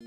Hey,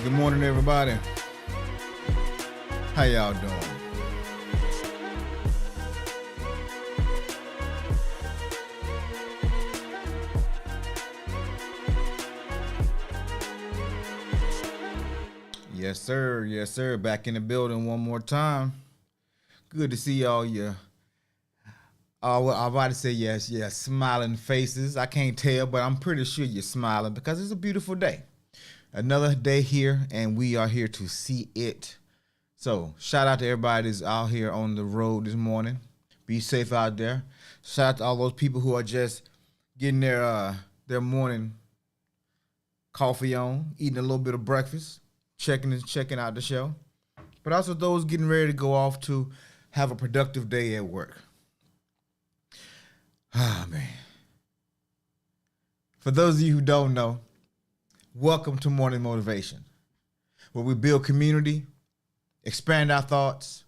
good morning, everybody. How y'all doing? Yes, sir. Yes, sir. Back in the building one more time. Good to see all your, well, I'm about to say yes, smiling faces. I can't tell, but I'm pretty sure you're smiling because it's a beautiful day. Another day here, and we are here to see it. So, shout out to everybody that's out here on the road this morning. Be safe out there. Shout out to all those people who are just getting their morning coffee on, eating a little bit of breakfast, checking out the show. But also those getting ready to go off to have a productive day at work. Ah, man. For those of you who don't know, welcome to Morning Motivation, where we build community, expand our thoughts,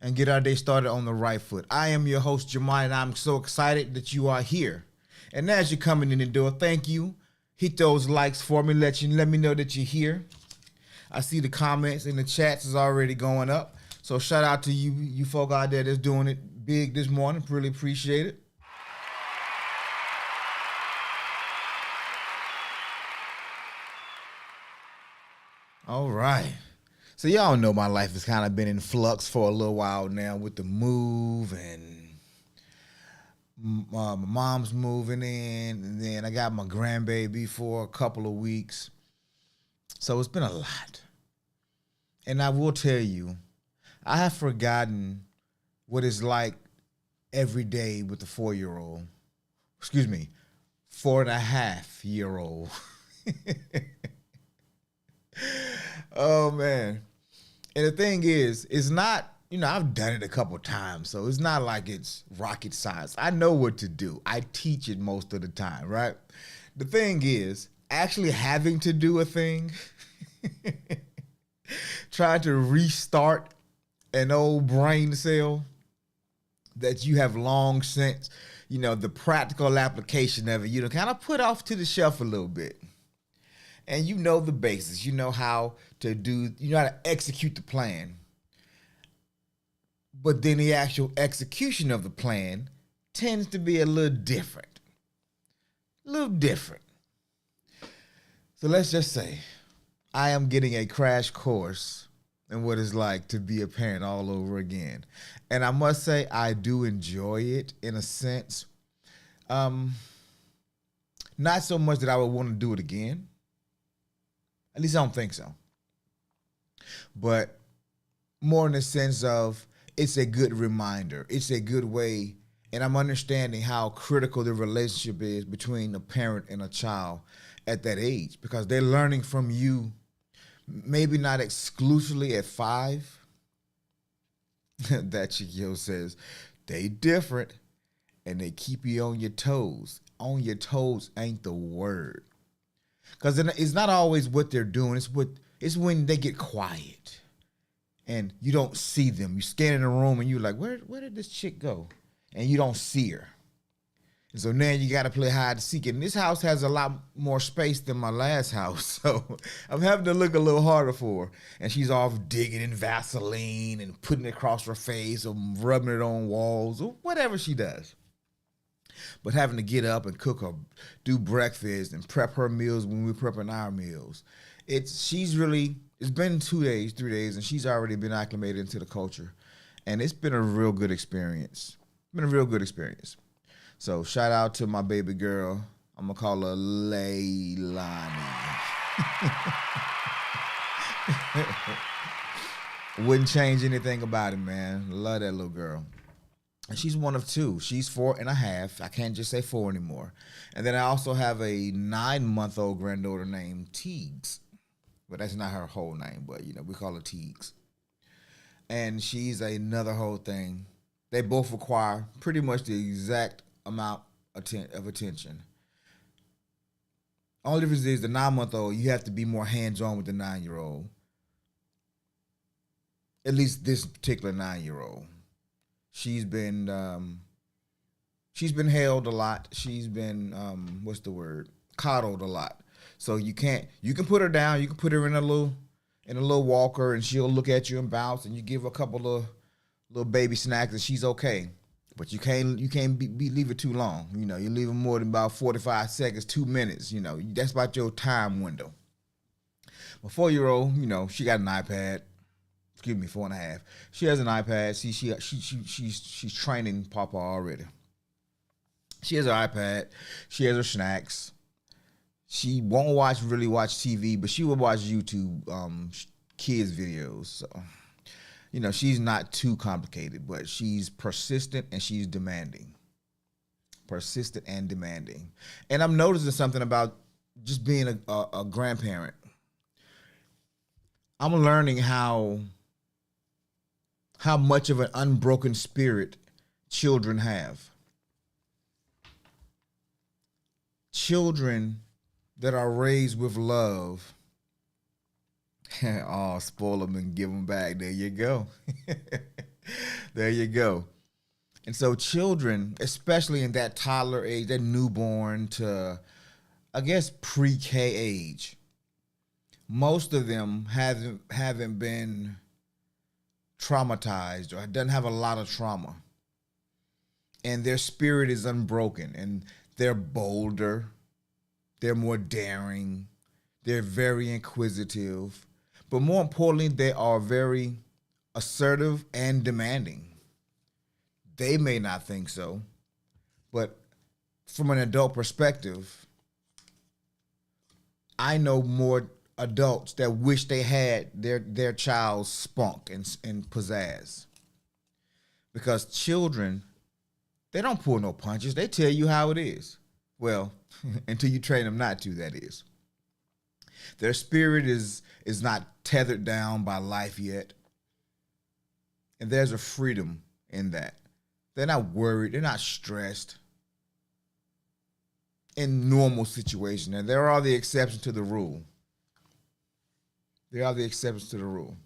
and get our day started on the right foot. I am your host, Jamai, and I'm so excited that you are here. And as you're coming in the door, thank you. Hit those likes for me. Let me know that you're here. I see the comments and the chats is already going up. So shout out to you folk out there that's doing it big this morning. Really appreciate it. All right. So y'all know my life has kind of been in flux for a little while now with the move and my mom's moving in, and then I got my grandbaby for a couple of weeks. So it's been a lot. And I will tell you, I have forgotten what it's like every day with the 4-year-old. Excuse me, 4.5-year-old. Oh, man. And the thing is, it's not, I've done it a couple times, so it's not like it's rocket science. I know what to do. I teach it most of the time, right? The thing is, actually having to do a thing, trying to restart an old brain cell that you have long since, the practical application of it, kind of put off to the shelf a little bit. And you know the basics. You know how to how to execute the plan. But then the actual execution of the plan tends to be a little different. So let's just say I am getting a crash course in what it's like to be a parent all over again. And I must say I do enjoy it in a sense. Not so much that I would want to do it again. At least I don't think so. But more in the sense of it's a good reminder. It's a good way. And I'm understanding how critical the relationship is between a parent and a child. at that age because they're learning from you, maybe not exclusively at 5. That Chiquille says they different and they keep you on your toes. On your toes ain't the word. Because it's not always what they're doing. It's when they get quiet and you don't see them. You scan in the room and you're like, where did this chick go? And you don't see her. And so now you got to play hide and seek. And this house has a lot more space than my last house. So I'm having to look a little harder for her. And she's off digging in Vaseline and putting it across her face or rubbing it on walls or whatever she does. But having to get up and cook her, do breakfast and prep her meals when we're prepping our meals. It's been 2 days, 3 days, and she's already been acclimated into the culture. And it's been a real good experience. So shout out to my baby girl. I'm going to call her Leilani. Wouldn't change anything about it, man. Love that little girl. And she's one of 2. She's 4.5. I can't just say 4 anymore. And then I also have a 9-month-old granddaughter named Teagues. But that's not her whole name, but, we call her Teagues. And she's another whole thing. They both require pretty much the exact amount of attention. Only difference is the 9-month-old, you have to be more hands-on with the 9-year-old. At least this particular 9-year-old. She's been held a lot. She's been coddled a lot. So you can put her down. You can put her in a little walker, and she'll look at you and bounce. And you give her a couple of little baby snacks, and she's okay. But you can't leave it too long. You leave it more than about 45 seconds, 2 minutes. That's about your time window. My 4-year-old, she got an iPad. Excuse me, 4.5. She has an iPad. See, she's training Papa already. She has her iPad. She has her snacks. She won't really watch TV, but she will watch YouTube kids videos. So, she's not too complicated, but she's persistent and she's demanding. Persistent and demanding. And I'm noticing something about just being a grandparent. I'm learning how much of an unbroken spirit children have. Children that are raised with love. Oh, spoil them and give them back. There you go. There you go. And so children, especially in that toddler age, that newborn to, I guess, pre-K age, most of them haven't been traumatized or doesn't have a lot of trauma. And their spirit is unbroken. And they're bolder. They're more daring. They're very inquisitive. But more importantly, they are very assertive and demanding. They may not think so, but from an adult perspective, I know more adults that wish they had their child's spunk and pizzazz. Because children, they don't pull no punches. They tell you how it is. Well, until you train them not to, that is. Their spirit is not tethered down by life yet. And there's a freedom in that. They're not worried. They're not stressed in normal situations. And there are the exceptions to the rule. There are the exceptions to the rule.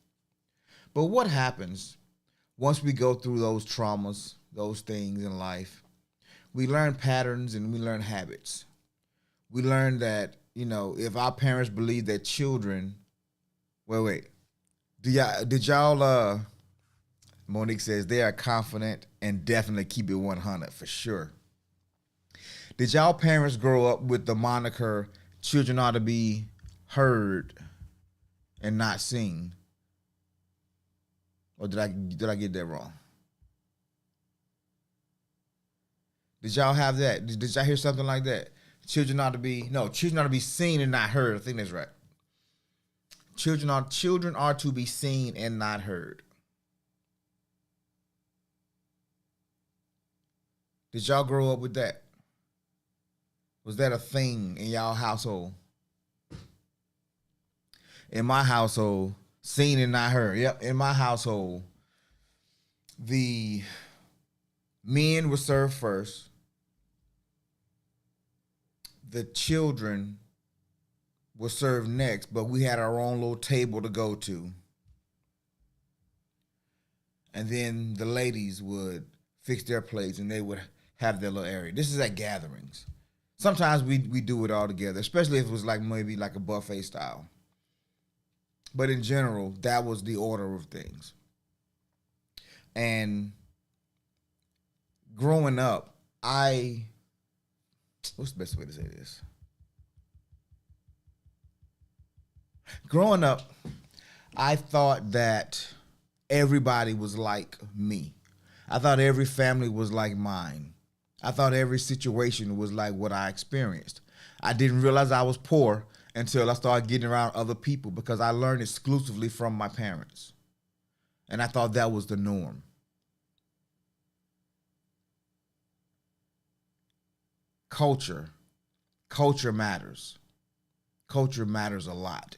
But what happens once we go through those traumas, those things in life? We learn patterns and we learn habits. We learn that, if our parents believe that children, did y'all, Monique says they are confident and definitely keep it 100 for sure. Did y'all parents grow up with the moniker, children ought to be heard and not seen? Or did I get that wrong? Did y'all have that? Did y'all hear something like that? Children ought to be seen and not heard. I think that's right. Children are to be seen and not heard. Did y'all grow up with that? Was that a thing in y'all household? in my household, seen and not heard. Yep, in my household, the men were served first. The children were served next, but we had our own little table to go to. And then the ladies would fix their plates and they would have their little area. This is at gatherings. Sometimes we do it all together, especially if it was like maybe like a buffet style. But in general, that was the order of things. And growing up, what's the best way to say this? Growing up, I thought that everybody was like me. I thought every family was like mine. I thought every situation was like what I experienced. I didn't realize I was poor until I started getting around other people because I learned exclusively from my parents. And I thought that was the norm. Culture matters. Culture matters a lot.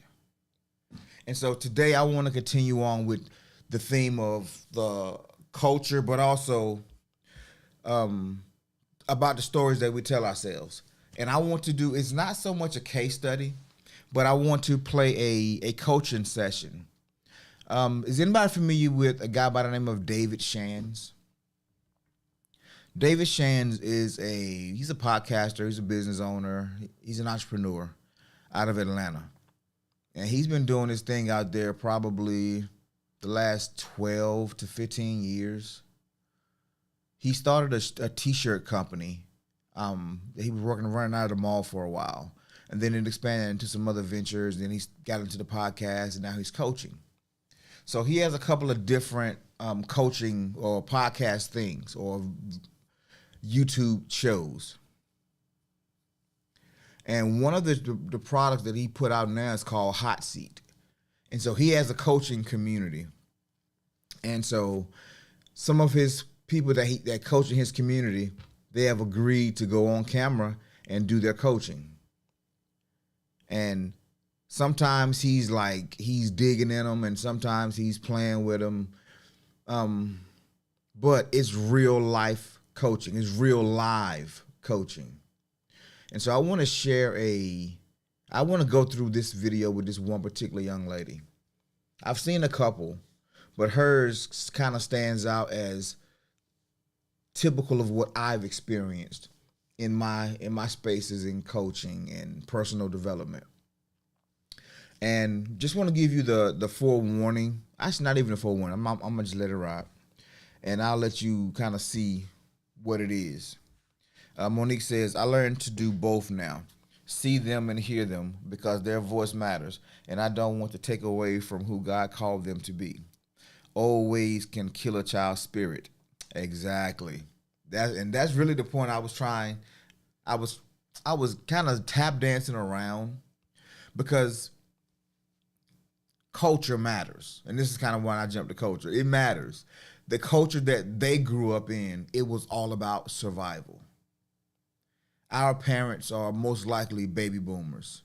And so today I want to continue on with the theme of the culture, but also about the stories that we tell ourselves. And I want to do, it's not so much a case study, but I want to play a coaching session. Is anybody familiar with a guy by the name of David Shands? David Shands he's a podcaster, he's a business owner, he's an entrepreneur out of Atlanta. And he's been doing this thing out there probably the last 12 to 15 years. He started a t-shirt company. He was running out of the mall for a while. And then it expanded into some other ventures. Then he got into the podcast, and now he's coaching. So he has a couple of different coaching or podcast things or YouTube shows. And one of the products that he put out now is called Hot Seat. And so he has a coaching community. And so some of his people that coach in his community, they have agreed to go on camera and do their coaching. And sometimes he's digging in them, and sometimes he's playing with them. But it's real life coaching. It's real live coaching. And so I want to go through this video with this one particular young lady. I've seen a couple, but hers kind of stands out as typical of what I've experienced in my spaces in coaching and personal development. And just want to give you the forewarning. Actually, not even a forewarning. I'm going to just let it ride. And I'll let you kind of see what it is. Monique says, I learned to do both now. See them and hear them because their voice matters. And I don't want to take away from who God called them to be. Old ways can kill a child's spirit. Exactly. That's really the point I was trying. I was kind of tap dancing around because culture matters. And this is kind of why I jumped to culture. It matters. The culture that they grew up in, it was all about survival. Our parents are most likely baby boomers.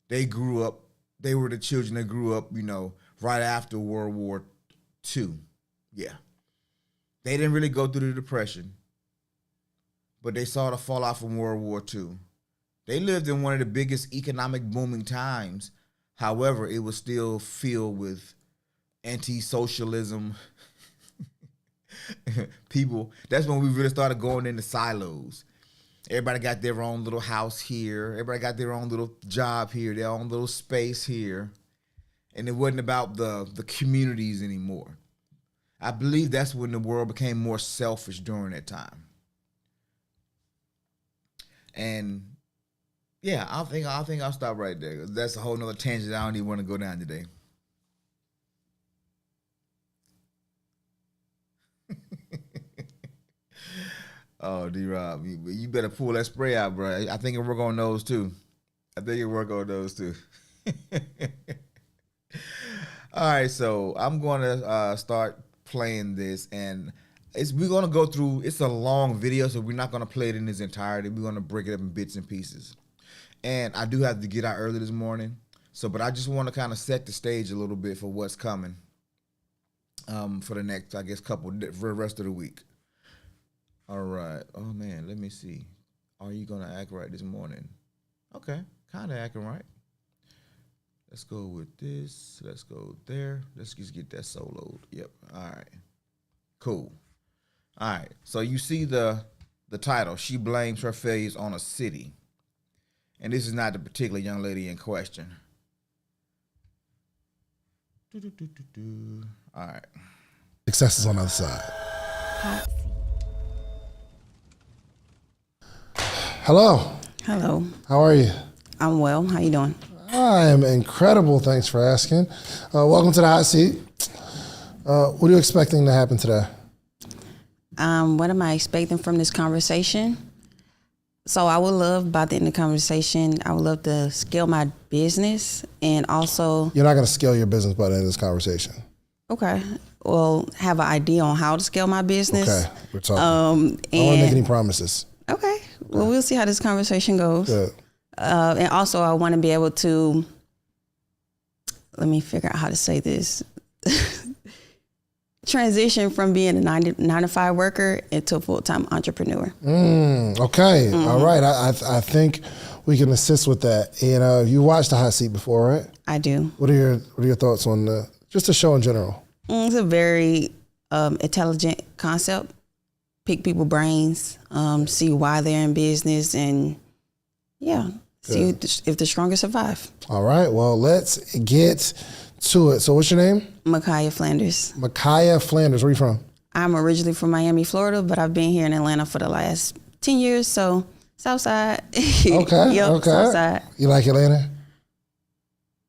They were the children that grew up, right after World War II. Yeah. They didn't really go through the Depression, but they saw the fallout from World War II. They lived in one of the biggest economic booming times. However, it was still filled with anti-socialism people. That's when we really started going into silos. Everybody got their own little house here. Everybody got their own little job here, their own little space here. And it wasn't about the communities anymore. I believe that's when the world became more selfish during that time. And yeah, I think I'll stop right there. That's a whole nother tangent I don't even want to go down today. Oh, D-Rob, you better pull that spray out, bro. I think it work on those too. All right, so I'm going to start playing this, and we're going to go through, it's a long video, so we're not going to play it in its entirety. We're going to break it up in bits and pieces. And I do have to get out early this morning, So, but I just want to kind of set the stage a little bit for what's coming for the next, I guess, for the rest of the week. All right. Oh, man, let me see. Are you going to act right this morning? Okay, kind of acting right. Let's go with this. Let's go there. Let's just get that soloed. Yep. All right. Cool. All right. So you see the title. She blames her failures on a city. And this is not the particular young lady in question. All right. Success is on the other side. Hello. Hello. How are you? I'm well. How you doing? I am incredible. Thanks for asking. Welcome to the hot seat. What are you expecting to happen today? What am I expecting from this conversation? So I would love, by the end of the conversation, I would love to scale my business and also... You're not going to scale your business by the end of this conversation. Okay. Well, have an idea on how to scale my business. Okay. We're talking. I don't want to make any promises. Okay. Well, we'll see how this conversation goes. Good. And also, I want to be able to... Let me figure out how to say this. Transition from being a 9-to-5 worker into a full-time entrepreneur. Okay. All right. I think we can assist with that. And you watched the hot seat before, right? I do. What are your thoughts on just the show in general? It's a very intelligent concept. Pick people's brains, see why they're in business, and see if the strongest survive. All right. Well, let's get to it. So what's your name? Micaiah Flanders. Micaiah Flanders. Where are you from? I'm originally from Miami, Florida, but I've been here in Atlanta for the last 10 years, so Southside. Okay. Yep, okay. Southside. You like Atlanta?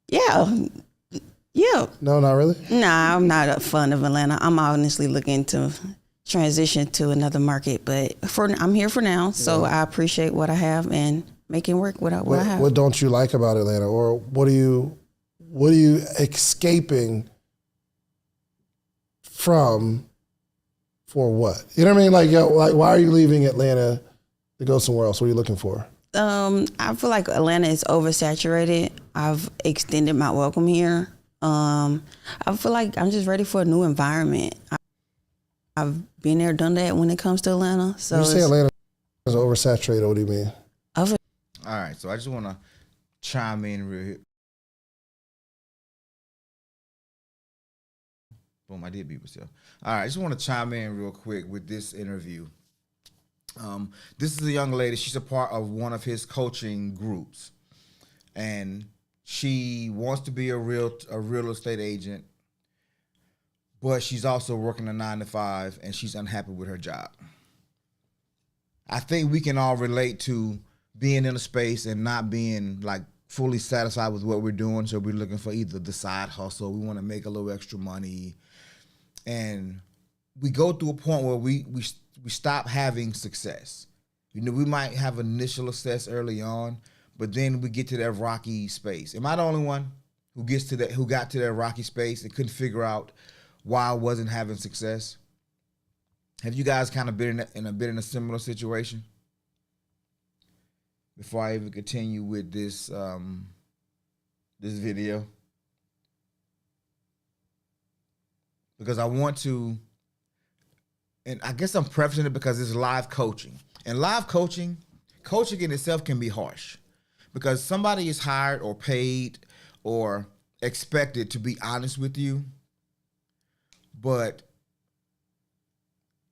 Yeah. Yeah. No, not really? Nah, I'm not a fan of Atlanta. I'm honestly looking to transition to another market, but I'm here for now, so I appreciate what I have and making work what I have. What don't you like about Atlanta, or what are you escaping from for what? You know what I mean? Like why are you leaving Atlanta to go somewhere else? What are you looking for? I feel like Atlanta is oversaturated. I've extended my welcome here. I feel like I'm just ready for a new environment. I've been there, done that when it comes to Atlanta. So when you say Atlanta is oversaturated, what do you mean? All right, so I just want to chime in real here. Boom, I did beat myself. All right, I just want to chime in real quick with this interview. This is a young lady. She's a part of one of his coaching groups, and she wants to be a real estate agent, but she's also working a 9-to-5, and she's unhappy with her job. I think we can all relate to being in a space and not being like fully satisfied with what we're doing. So we're looking for either the side hustle, we want to make a little extra money, and we go through a point where we stop having success. You know, we might have initial success early on, but then we get to that rocky space. Am I the only one who got to that rocky space and couldn't figure out why I wasn't having success? Have you guys kind of been in a similar situation? Before I even continue with this this video, because I want to, and I guess I'm prefacing it because it's live coaching, and live coaching in itself can be harsh, because somebody is hired or paid or expected to be honest with you, but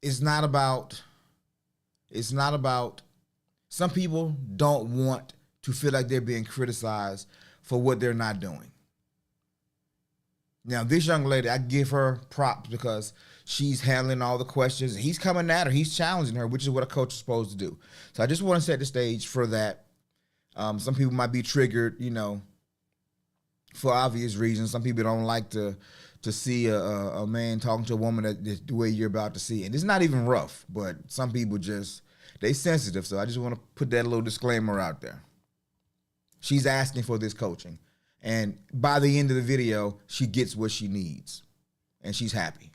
it's not about. Some people don't want to feel like they're being criticized for what they're not doing. Now, this young lady, I give her props because she's handling all the questions. He's coming at her. He's challenging her, which is what a coach is supposed to do. So I just want to set the stage for that. Some people might be triggered, you know, for obvious reasons. Some people don't like to see a man talking to a woman that the way you're about to see. And it's not even rough, but some people just... they sensitive, so I just want to put that little disclaimer out there. She's asking for this coaching, and by the end of the video, she gets what she needs, and she's happy.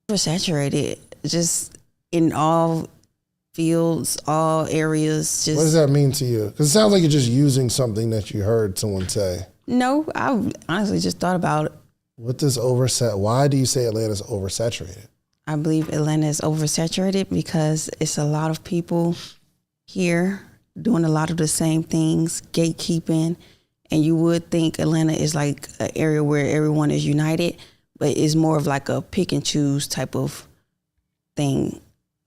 Oversaturated, just in all fields, all areas. Just What does that mean to you? Because it sounds like you're just using something that you heard someone say. No, I honestly just thought about it. What does why do you say Atlanta's oversaturated? I believe Atlanta is oversaturated because it's a lot of people here doing a lot of the same things, gatekeeping, and you would think Atlanta is like an area where everyone is united, but it's more of like a pick and choose type of thing,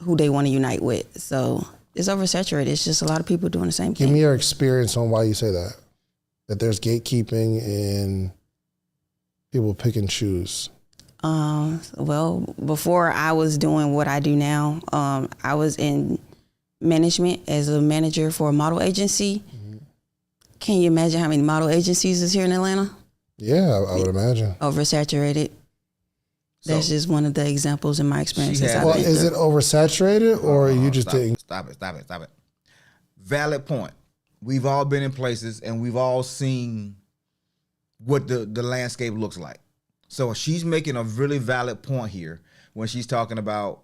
who they want to unite with. So it's oversaturated. It's just a lot of people doing the same thing. Give me your experience on why you say that. That there's gatekeeping and people pick and choose. Well, before I was doing what I do now, I was in management as a manager for a model agency. Mm-hmm. Can you imagine how many model agencies is here in Atlanta? Yeah, I would imagine. Oversaturated. That's just one of the examples in my experiences. Well, is it oversaturated or you just didn't? Stop it. Valid point. We've all been in places and we've all seen what the landscape looks like. So she's making a really valid point here when she's talking about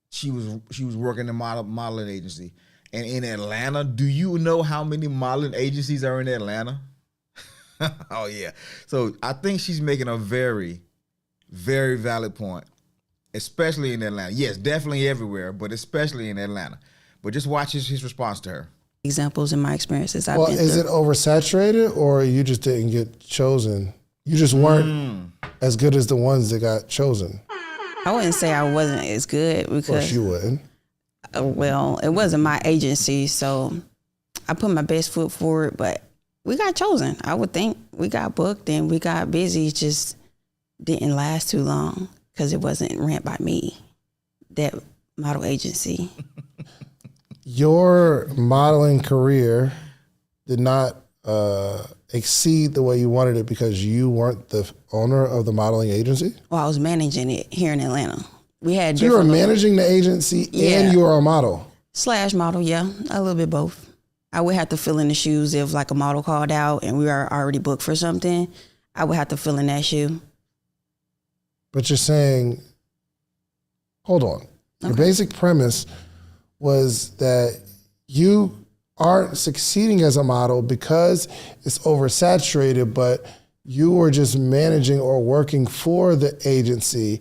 she was working in a modeling agency. And in Atlanta, do you know how many modeling agencies are in Atlanta? Oh, yeah. So I think she's making a very, very valid point, especially in Atlanta. Yes, definitely everywhere, but especially in Atlanta. But just watch his response to her. Examples in my experiences. Well, is it oversaturated or you just didn't get chosen? You just weren't as good as the ones that got chosen. I wouldn't say I wasn't as good because... Of course you wouldn't. Well, it wasn't my agency, so I put my best foot forward, but we got chosen. I would think we got booked and we got busy. It just didn't last too long because it wasn't ran by me, that model agency. Your modeling career did not exceed the way you wanted it because you weren't the owner of the modeling agency? Well, I was managing it here in Atlanta. We had so you were managing the agency and you were a model? / model, yeah, a little bit both. I would have to fill in the shoes if like a model called out and we are already booked for something. I would have to fill in that shoe. But you're saying, hold on. Your basic premise was that you aren't succeeding as a model because it's oversaturated, but you were just managing or working for the agency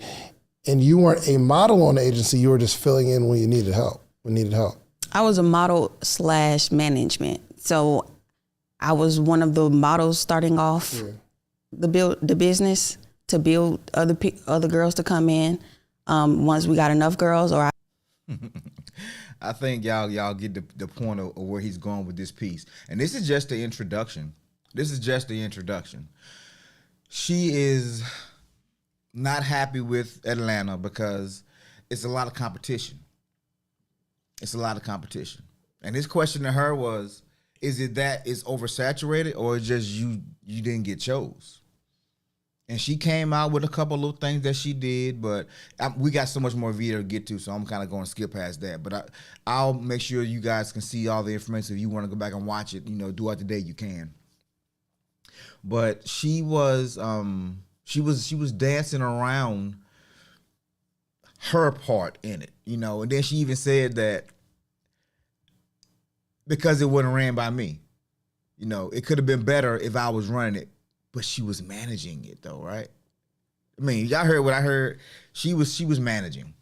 and you weren't a model on the agency, you were just filling in when you needed help, I was a model / management. So I was one of the models starting off the business to build other girls to come in. Once we got enough girls I think y'all get the point of where he's going with this piece. And this is just the introduction. She is not happy with Atlanta because it's a lot of competition. And his question to her was, is it that it's oversaturated or is just you didn't get chose? And she came out with a couple little things that she did, but we got so much more video to get to, so I'm kind of going to skip past that. But I'll make sure you guys can see all the information. If you want to go back and watch it, throughout the day, you can. But she was dancing around her part in it, and then she even said that because it wasn't ran by me, it could have been better if I was running it. But she was managing it though, right? I mean, y'all heard what I heard. She was managing.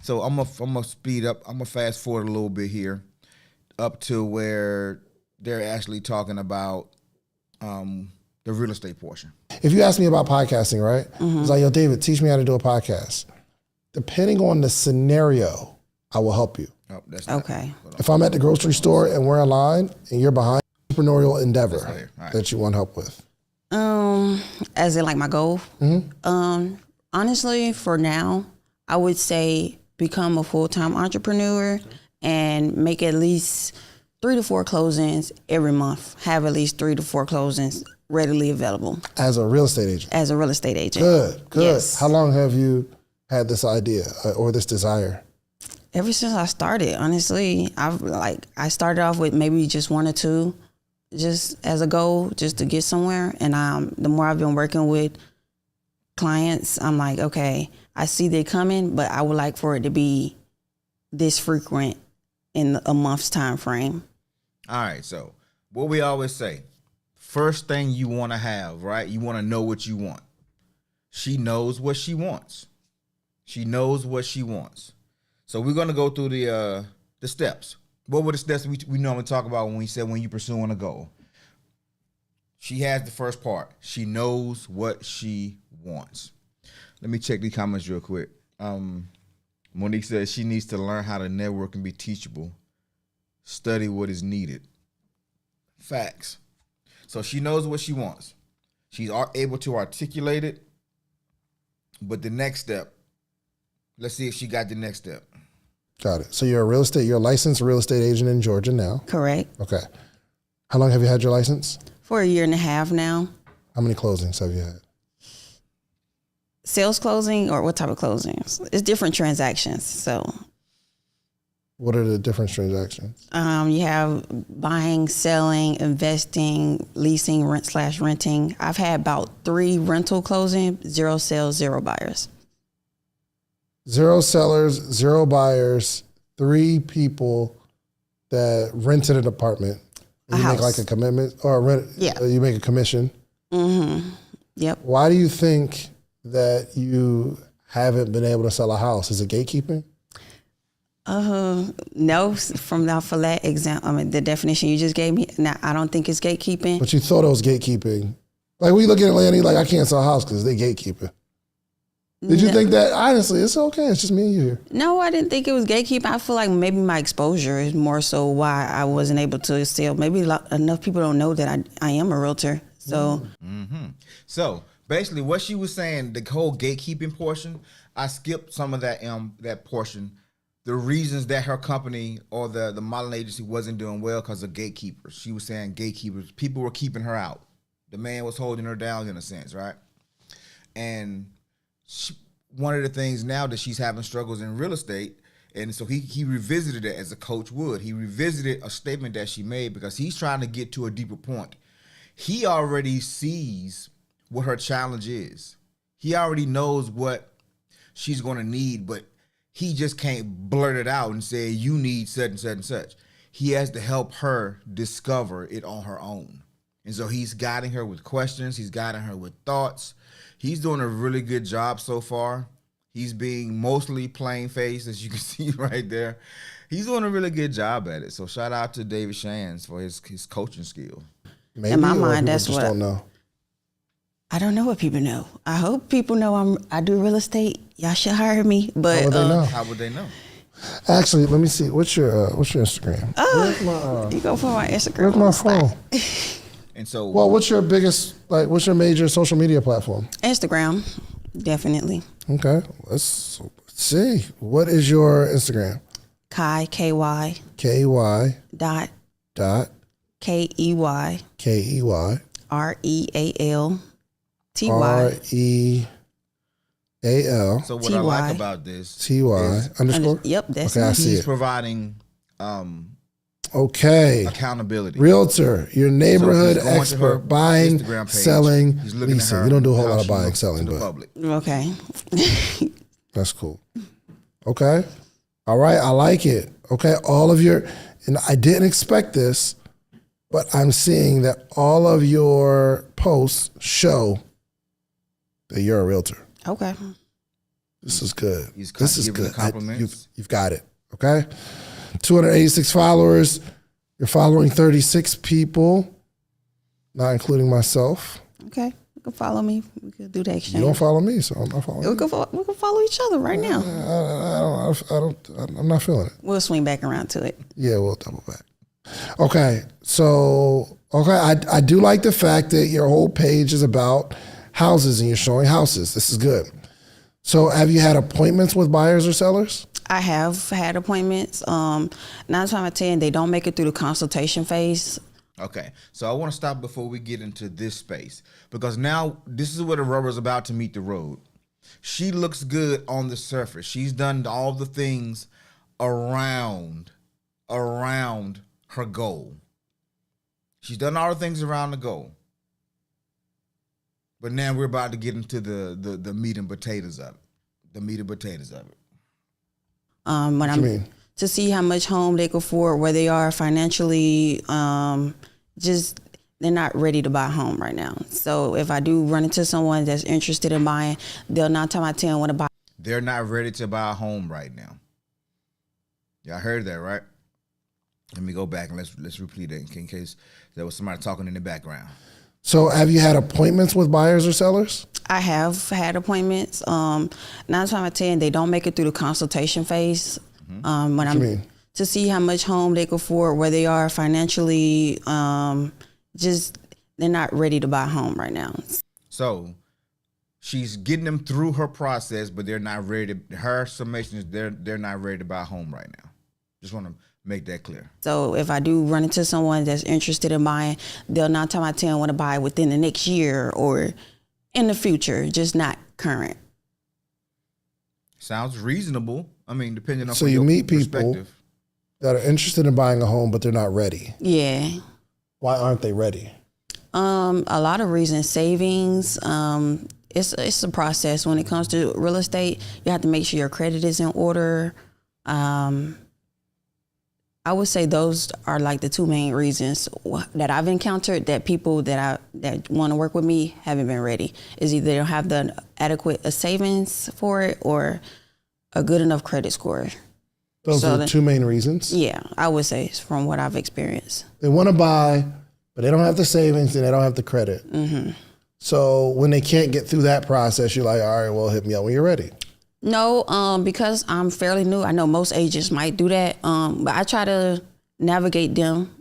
So I'm gonna speed up. I'm gonna fast forward a little bit here, up to where they're actually talking about the real estate portion. If you ask me about podcasting, right? Mm-hmm. It's like, yo, David, teach me how to do a podcast. Depending on the scenario, I will help you. Oh, that's okay. If I'm at the grocery store and we're in line and you're behind entrepreneurial endeavor that you want help with. As in like my goal? Mm-hmm. Honestly, for now, I would say become a full-time entrepreneur and make at least 3 to 4 closings every month. Have at least 3 to 4 closings readily available. As a real estate agent? As a real estate agent. Good. Yes. How long have you had this idea or this desire? Ever since I started, honestly. I started off with maybe just 1 or 2. Just as a goal, just to get somewhere. And the more I've been working with clients, I'm like, okay, I see they coming, but I would like for it to be this frequent in a month's time frame. All right, so what we always say, first thing you want to have, right? You want to know what you want. She knows what she wants. She knows what she wants. So we're gonna go through the steps. What were the steps we normally talk about when we said when you're pursuing a goal? She has the first part. She knows what she wants. Let me check the comments real quick. Monique says she needs to learn how to network and be teachable. Study what is needed. Facts. So she knows what she wants. She's able to articulate it. But the next step, let's see if she got the next step. Got it. So you're a licensed real estate agent in Georgia now. Correct. Okay. How long have you had your license? For a year and a half now. How many closings have you had? Sales closing, or what type of closings? It's different transactions. So What are the different transactions? you have buying, selling, investing, leasing, renting. I've had about 3 rental closings, 0 sales, 0 buyers. 0 sellers, 0 buyers, 3 people that rented an apartment. A You make house. like a commitment or rent. Yeah. You make a commission. Mm-hmm. Yep. Why do you think that you haven't been able to sell a house? Is it gatekeeping? No, for that example, the definition you just gave me, now I don't think it's gatekeeping. But you thought it was gatekeeping. Like we look at Atlanta, you're like, I can't sell a house because they gatekeeping. Did you No. think that? Honestly, it's okay. It's just me and you here. No, I didn't think it was gatekeeping. I feel like maybe my exposure is more so why I wasn't able to sell. Maybe enough people don't know that I am a realtor. So So basically what she was saying, the whole gatekeeping portion, I skipped some of that portion. The reasons that her company or the modeling agency wasn't doing well because of gatekeepers. She was saying gatekeepers. People were keeping her out. The man was holding her down in a sense, right? And one of the things now that she's having struggles in real estate, and so he revisited it as a coach would. He revisited a statement that she made because he's trying to get to a deeper point. He already sees what her challenge is. He already knows what she's going to need, but he just can't blurt it out and say, you need such and such and such. He has to help her discover it on her own. And so he's guiding her with questions. He's guiding her with thoughts. He's doing a really good job so far. He's being mostly plain faced, as you can see right there. He's doing a really good job at it. So shout out to David Shands for his coaching skill. Maybe, in my or mind, people that's just what don't know. I don't know what people know. I hope people know I do real estate. Y'all should hire me. But How would they know? How would they know? Actually, let me see. What's your Instagram? Where's my you go for my Instagram. Where's my phone? And so, Well, what's your what's your major social media platform? Instagram, definitely. Okay, let's see. What is your Instagram? Kai, K-Y, KY dot, dot K-E-Y, KEY R-E-A-L-T-Y. REAL so what I like TY. about this TY is underscore. Yep, that's Okay, I me. see he's it. providing Okay. accountability. Realtor, your neighborhood So he's going to her expert, buying, Instagram page. selling, He's looking at leasing. her, You don't do a whole how lot of she buying, looks selling, to the but public. Okay. that's cool. Okay. All right. I like it. Okay. All of your, and I didn't expect this, but I'm seeing that all of your posts show that you're a realtor. Okay. This is good. He's This is giving the good. compliments. You've got it. Okay. 286 followers. You're following 36 people, not including myself. Okay. You can follow me. We could do the exchange. You don't follow me, so I'm not following we you. can follow each other right now. I'm not feeling it. We'll swing back around to it. Yeah, we'll double back. Okay, so I do like the fact that your whole page is about houses and you're showing houses. This is good. So have you had appointments with buyers or sellers? I have had appointments. 9 times out of 10, they don't make it through the consultation phase. Okay, so I want to stop before we get into this space because now this is where the rubber's about to meet the road. She looks good on the surface. She's done all the things around her goal. She's done all the things around the goal. But now we're about to get into the meat and potatoes of it. The meat and potatoes of it. When What I'm you mean? to see how much home they can afford, where they are financially. Just they're not ready to buy a home right now. So if I do run into someone that's interested in buying, they'll 9 times out of 10 want to buy. They're not ready to buy a home right now. Y'all heard that, right? Let me go back and let's repeat it in case there was somebody talking in the background. So have you had appointments with buyers or sellers? I have had appointments. 9 times out of 10, they don't make it through the consultation phase. To see how much home they can afford, where they are financially. Just they're not ready to buy a home right now. So she's getting them through her process, but they're not ready to. Her summation is they're not ready to buy a home right now. Just want to make that clear. So if I do run into someone that's interested in buying, they'll 9 times out of 10 want to buy within the next year or in the future, just not current. Sounds reasonable. I mean, depending on so you meet people perspective. that are interested in buying a home, but they're not ready. Yeah. Why aren't they ready? A lot of reasons. Savings. It's a process when it comes to real estate. You have to make sure your credit is in order. I would say those are like the 2 main reasons that I've encountered that people that want to work with me haven't been ready. Is either they don't have the adequate savings for it or a good enough credit score. Those are the 2 main reasons? Yeah, I would say from what I've experienced. They want to buy, but they don't have the savings and they don't have the credit. Mm-hmm. So when they can't get through that process, you're like, all right, well, hit me up when you're ready. No, because I'm fairly new. I know most agents might do that, but I try to navigate them,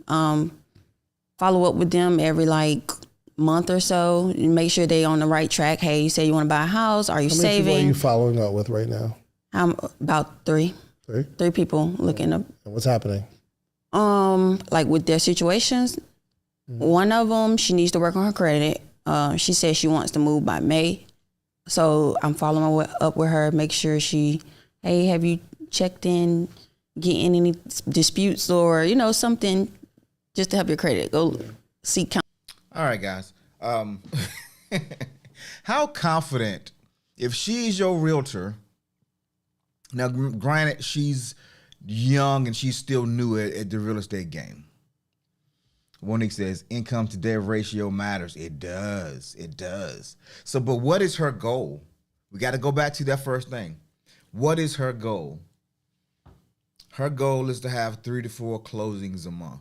follow up with them every month or so, and make sure they on the right track. Hey, you say you want to buy a house? Are you saving? How many people are you following up with right now? I'm about 3. 3? 3 people looking up. And what's happening? With their situations, one of them, she needs to work on her credit. She says she wants to move by May. So I'm following up with her, make sure hey, have you checked in, getting any disputes or, something just to help your credit. Go seek counsel. All right, guys. How confident, if she's your realtor, now granted she's young and she's still new at the real estate game. Monique says income to debt ratio matters. It does. It does. So, but what is her goal? We got to go back to that first thing. What is her goal? Her goal is to have 3 to 4 closings a month.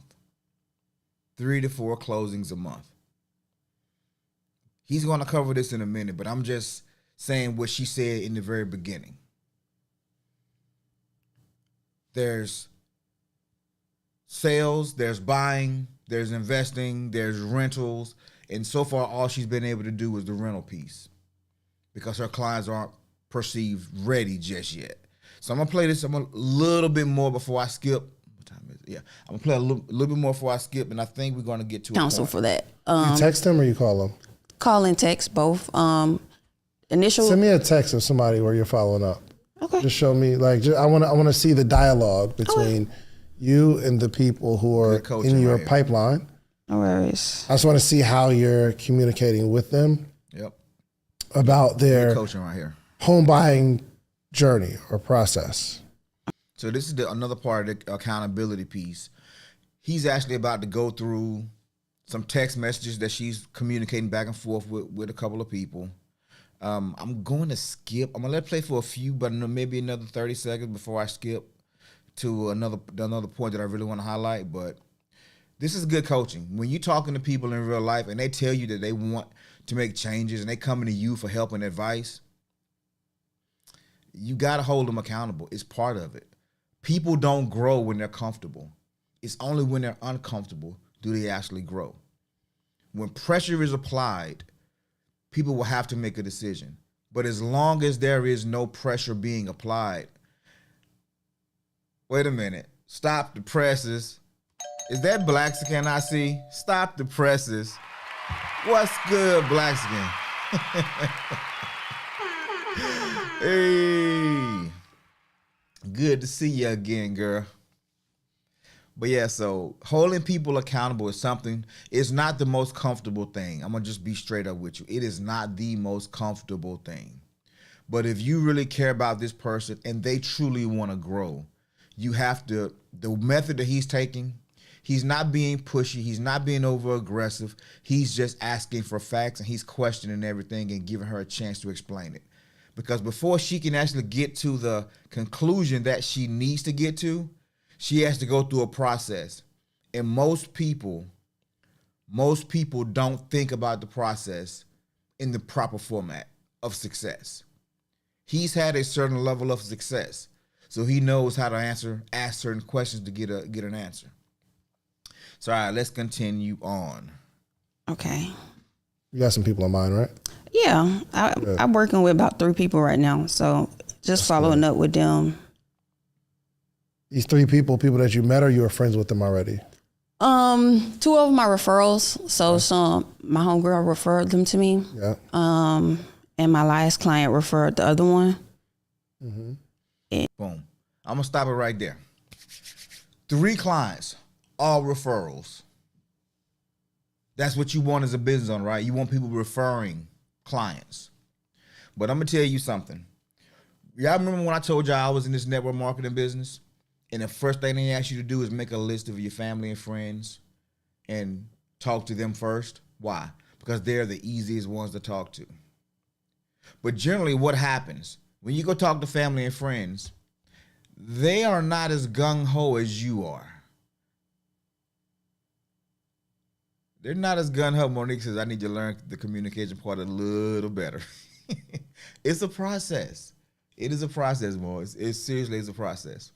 3 to 4 closings a month. He's going to cover this in a minute, but I'm just saying what she said in the very beginning. There's sales, there's buying, there's investing, there's rentals, and so far all she's been able to do is the rental piece because her clients aren't perceived ready just yet. So I'm gonna play this a little bit more before I skip. What time is it? Yeah, I'm gonna play a little bit more before I skip, and I think we're gonna get to counsel for that. You text them or you call them? Call and text both. Initial. Send me a text of somebody where you're following up. Okay. Just show me I want to see the dialogue between you and the people who are in your pipeline. No worries. I just want to see how you're communicating with them. Yep. About their coaching right here. Home buying journey or process. So this is another part of the accountability piece. He's actually about to go through some text messages that she's communicating back and forth with a couple of people. I'm going to skip. I'm going to let it play for a few, but maybe another 30 seconds before I skip to another point that I really want to highlight. But this is good coaching. When you're talking to people in real life and they tell you that they want to make changes and they coming to you for help and advice, you got to hold them accountable. It's part of it. People don't grow when they're comfortable. It's only when they're uncomfortable do they actually grow. When pressure is applied, people will have to make a decision. But as long as there is no pressure being applied, wait a minute, stop the presses. Is that Blackskin I see? Stop the presses. What's good, Blackskin? Hey, good to see you again, girl. But yeah, so holding people accountable is something, it's not the most comfortable thing. I'm going to just be straight up with you. It is not the most comfortable thing. But if you really care about this person and they truly want to grow, You have to, the method that he's taking, he's not being pushy. He's not being over aggressive. He's just asking for facts and he's questioning everything and giving her a chance to explain it. Because before she can actually get to the conclusion that she needs to get to, she has to go through a process. And most people don't think about the process in the proper format of success. He's had a certain level of success, so he knows how to ask certain questions to get an answer. So, all right, let's continue on. Okay. You got some people in mind, right? Yeah, I'm working with about 3 people right now, so just following up with them. These 3 people that you met, or you were friends with them already? 2 of them are referrals. So my homegirl referred them to me. Yeah. And my last client referred the other one. Boom. I'm gonna stop it right there. 3 clients, all referrals. That's what you want as a business owner, right? You want people referring clients. But I'm gonna tell you something. Y'all remember when I told y'all I was in this network marketing business? And the first thing they ask you to do is make a list of your family and friends and talk to them first. Why? Because they're the easiest ones to talk to. But generally what happens, when you go talk to family and friends, they are not as gung-ho as you are. They're not as gung-ho. Monique says, I need to learn the communication part a little better. It's a process. It is a process, boys. It seriously is a process.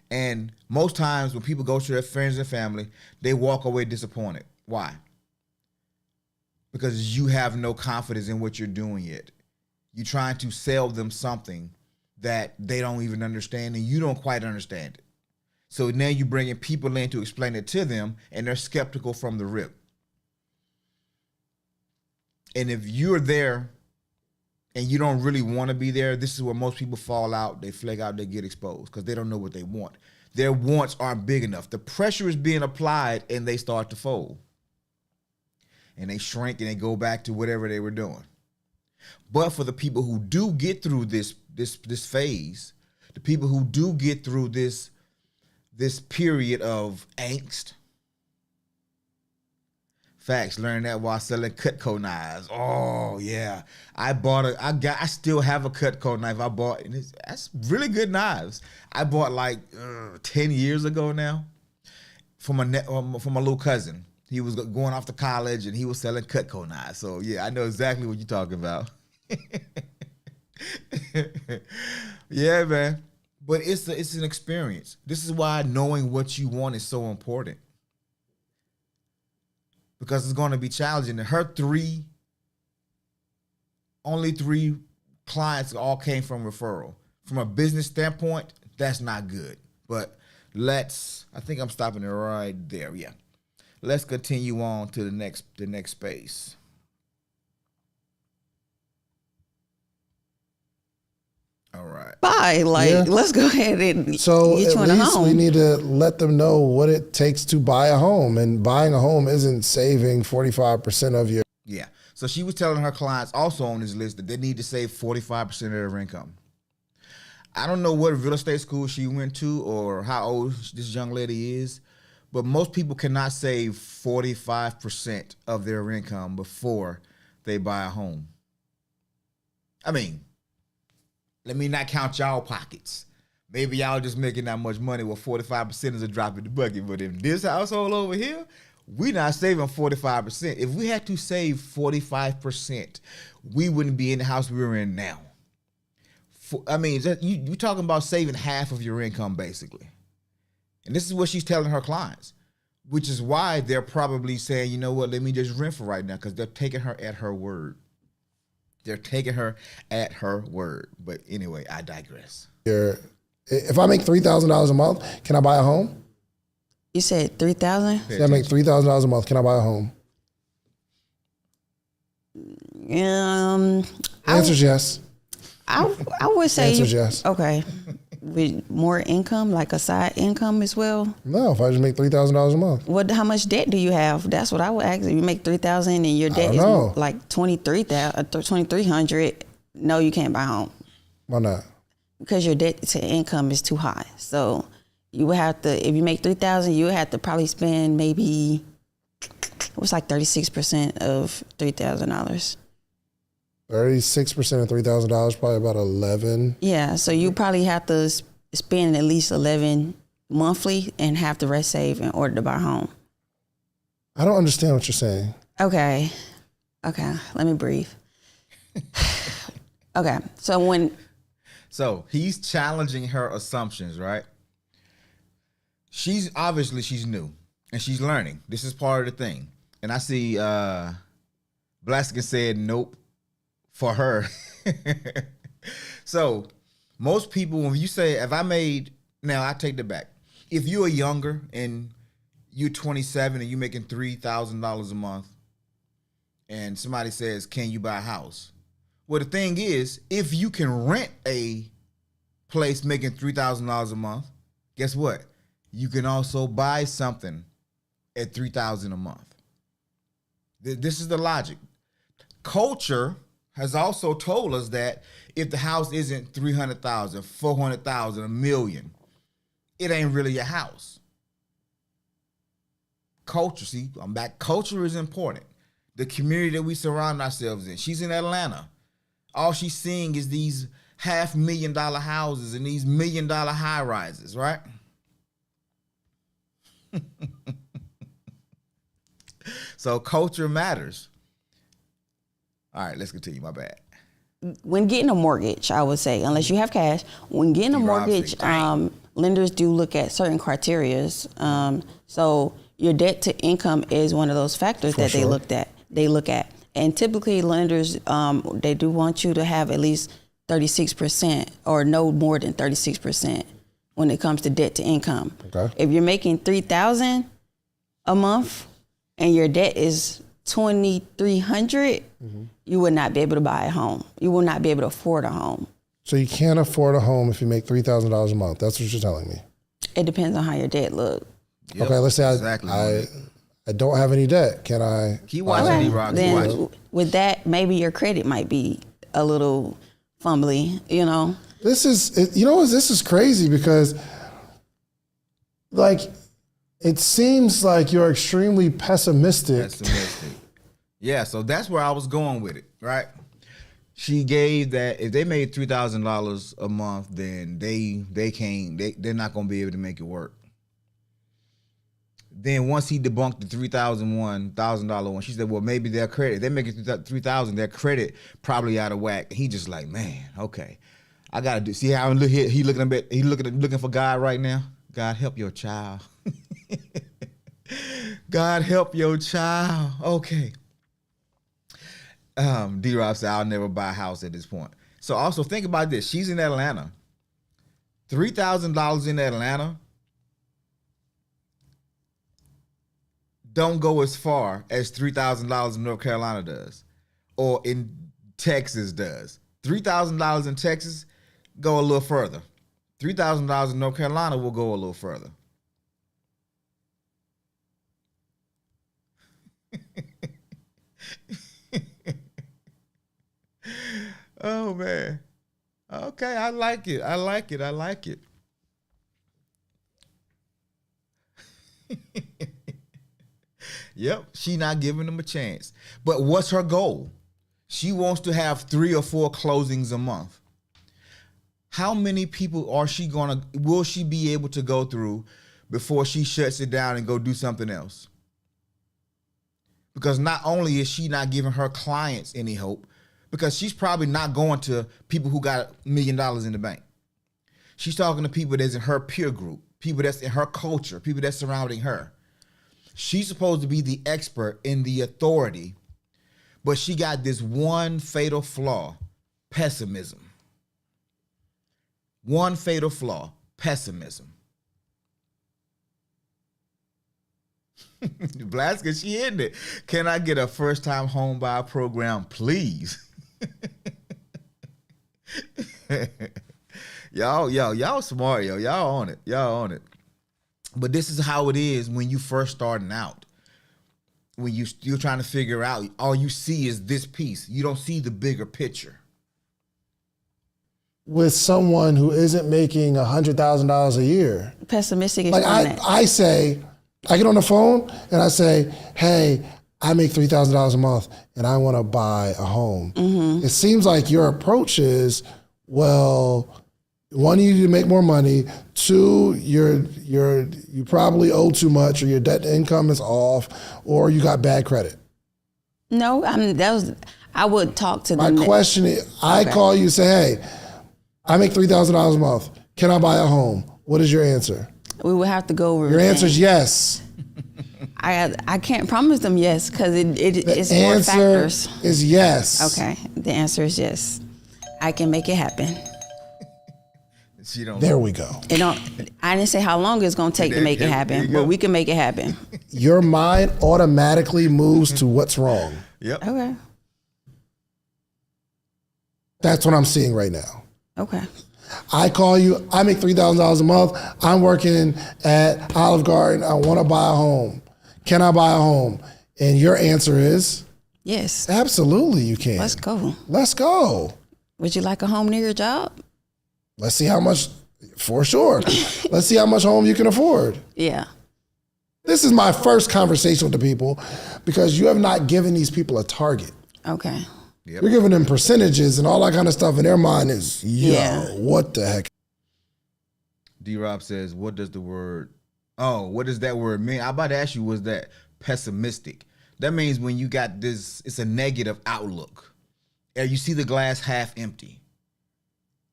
And most times when people go to their friends and family, they walk away disappointed. Why? Because you have no confidence in what you're doing yet. You're trying to sell them something that they don't even understand and you don't quite understand it. So now you're bringing people in to explain it to them and they're skeptical from the rip. And if you're there and you don't really want to be there, this is where most people fall out. They flake out, they get exposed because they don't know what they want. Their wants aren't big enough. The pressure is being applied and they start to fold. And they shrink and they go back to whatever they were doing. But for the people who do get through this phase, the people who do get through this period of angst, facts, learn that while selling Cutco knives. Oh yeah, I still have a Cutco knife I bought, and that's really good knives. I bought like 10 years ago now from a little cousin. He was going off to college and he was selling Cutco knives. So yeah, I know exactly what you're talking about. Yeah, man. But it's an experience. This is why knowing what you want is so important. Because it's going to be challenging. And her only 3 clients all came from referral. From a business standpoint, that's not good. But I think I'm stopping it right there. Yeah. Let's continue on to the next space. All right. Bye. Let's go ahead and get you in a home. We need to let them know what it takes to buy a home. And buying a home isn't saving 45% of your. Yeah. So she was telling her clients also on this list that they need to save 45% of their income. I don't know what real estate school she went to or how old this young lady is, but most people cannot save 45% of their income before they buy a home. I mean, let me not count y'all pockets. Maybe y'all just making that much money where 45% is a drop in the bucket. But in this household over here, we not saving 45%. If we had to save 45%, we wouldn't be in the house we're in now. I mean, you're talking about saving half of your income, basically. And this is what she's telling her clients, which is why they're probably saying, you know what, let me just rent for right now, because they're taking her at her word. They're taking her at her word. But anyway, I digress. If I make $3,000 a month, can I buy a home? You said 3,000? If I make $3,000 a month, can I buy a home? Answer's yes. I would say Answer's yes. Okay. With more income, like a side income as well? No, if I just make $3,000 a month. How much debt do you have? That's what I would ask. If you make $3,000 and your debt is like $2,300, no, you can't buy a home. Why not? because your debt to income is too high. So you would have to, if you make $3,000, you would have to probably spend maybe, it was like 36% of $3,000. 36% of $3,000, probably about 11. Yeah, so you probably have to spend at least 11 monthly and have the rest saved in order to buy a home. I don't understand what you're saying. Okay, let me breathe. Okay, So he's challenging her assumptions, right? She's new and she's learning. This is part of the thing. And I see Blaska said nope for her. So most people, when you say, now I take that back. If you are younger and you're 27 and you're making $3,000 a month and somebody says, can you buy a house? Well, the thing is, if you can rent a place making $3,000 a month, guess what? You can also buy something at $3,000 a month. This is the logic. Culture has also told us that if the house isn't $300,000, $400,000, $1 million, it ain't really a house. Culture, see, I'm back. Culture is important. The community that we surround ourselves in. She's in Atlanta. All she's seeing is these $500,000 houses and these $1 million high rises, right? So culture matters. All right, let's continue. My bad. when getting a mortgage, I would say, unless you have cash, when getting a mortgage, lenders do look at certain criterias. So your debt to income is one of those factors that they look at. And typically lenders, they do want you to have at least 36% or no more than 36% when it comes to debt to income. Okay. If you're making $3,000 a month and your debt is $2,300, you would not be able to buy a home. You will not be able to afford a home. So you can't afford a home if you make $3,000 a month. That's what you're telling me. It depends on how your debt look. Yep, okay, let's say exactly. I don't have any debt. Can I? Keep watching, D-Rock. Then with that, maybe your credit might be a little fumbly, you know? This is crazy because, like, it seems like you're extremely pessimistic. Yeah, so that's where I was going with it, right? She gave that if they made $3,000 a month, then they're not gonna be able to make it work. Then once he debunked the $1,000 one, she said, well, maybe their credit, if they make it $3,000, their credit probably out of whack. He just like, man, okay, I gotta do. See how he looking for God right now. God help your child. God help your child. Okay. D-Rob said, I'll never buy a house at this point. So also think about this. She's in Atlanta. $3,000 in Atlanta don't go as far as $3,000 in North Carolina does or in Texas does. $3,000 in Texas go a little further. $3,000 in North Carolina will go a little further. Oh man. Okay, I like it. Yep, she not giving them a chance. But what's her goal? She wants to have 3 or 4 closings a month. How many people will she be able to go through before she shuts it down and go do something else? Because not only is she not giving her clients any hope, because she's probably not going to people who got $1 million in the bank. She's talking to people that's in her peer group, people that's in her culture, people that's surrounding her. She's supposed to be the expert in the authority, but she got this one fatal flaw, pessimism. One fatal flaw, pessimism. Blaska, she in it. Can I get a first-time home buyer program, please? Y'all smart, yo. Y'all on it. But this is how it is when you first starting out. When you're trying to figure out, all you see is this piece. You don't see the bigger picture. with someone who isn't making $100,000 a year? Pessimistic is Like that. I say, I get on the phone and I say, hey, I make $3,000 a month and I want to buy a home. It seems like your approach is, well, one, you need to make more money. Two, you probably owe too much, or your debt to income is off, or you got bad credit. No, I mean, I would talk to them. My question is, I call you, say, hey, I make $3,000 a month. Can I buy a home? What is your answer? We would have to go over. Your answer is yes. I can't promise them yes, because it's The more answer factors. is yes. Okay, the answer is yes. I can make it happen. She don't. There we go. I didn't say how long it's gonna take to make it happen, but we can make it happen. Your mind automatically moves to what's wrong. Yep. Okay. That's what I'm seeing right now. Okay. I call you, I make $3,000 a month. I'm working at Olive Garden. I want to buy a home. Can I buy a home? And your answer is Yes. absolutely you can. Let's go. Let's go. Would you like a home near your job? Let's see how much, for sure. Let's see how much home you can afford. Yeah. This is my first conversation with the people because you have not given these people a target. Okay. Yep. You're giving them percentages and all that kind of stuff, and their mind is, what the heck? D-Rob says, what does that word mean? I'm about to ask you, was that pessimistic? That means when you got this, it's a negative outlook. And you see the glass half empty.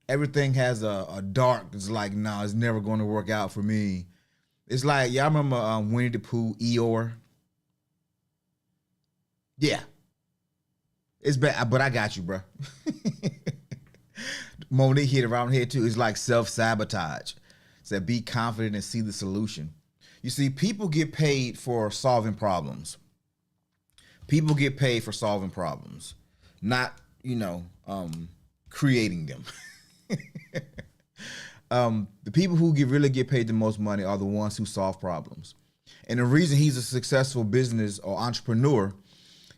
Everything has a dark, it's like, no, it's never going to work out for me. It's like, y'all remember Winnie the Pooh, Eeyore? Yeah. It's bad, but I got you, bro. Monique hit around here too. It's like self-sabotage. Said be confident and see the solution. You see, people get paid for solving problems. People get paid for solving problems, not, creating them. The people who really get paid the most money are the ones who solve problems. And the reason he's a successful business or entrepreneur